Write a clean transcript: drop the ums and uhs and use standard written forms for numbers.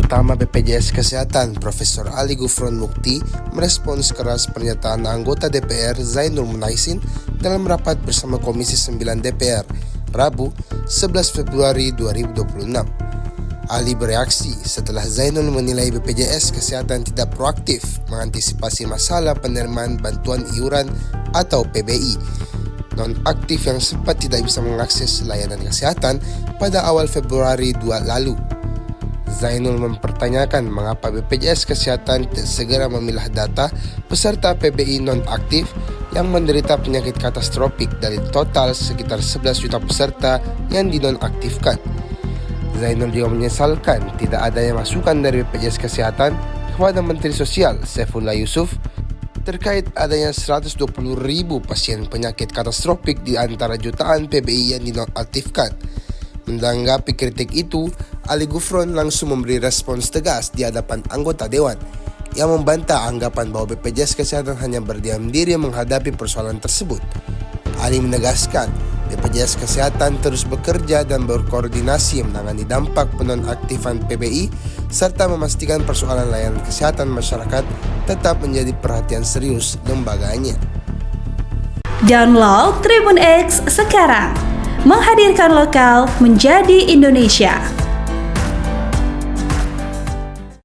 Utama BPJS Kesehatan Profesor Ali Gufron Mukti merespons keras pernyataan anggota DPR Zainul Munaisin dalam rapat bersama Komisi 9 DPR Rabu 11 Februari 2026. Ali bereaksi setelah Zainul menilai BPJS Kesehatan tidak proaktif mengantisipasi masalah penerimaan bantuan iuran atau PBI non-aktif yang sempat tidak bisa mengakses layanan kesehatan pada awal Februari 2 lalu. Zainul mempertanyakan mengapa BPJS Kesehatan tidak segera memilah data peserta PBI non-aktif yang menderita penyakit katastrofik dari total sekitar 11 juta peserta yang dinonaktifkan. Zainul juga menyesalkan tidak adanya masukan dari BPJS Kesehatan kepada Menteri Sosial Saifullah Yusuf terkait adanya 120.000 pasien penyakit katastrofik di antara jutaan PBI yang dinonaktifkan. Menanggapi kritik itu, Ali Gufron langsung memberi respons tegas di hadapan anggota Dewan yang membantah anggapan bahwa BPJS Kesehatan hanya berdiam diri menghadapi persoalan tersebut. Ali menegaskan BPJS Kesehatan terus bekerja dan berkoordinasi menangani dampak penonaktifan PBI serta memastikan persoalan layanan kesehatan masyarakat tetap menjadi perhatian serius lembaganya. Download Tribun X sekarang, menghadirkan lokal menjadi Indonesia.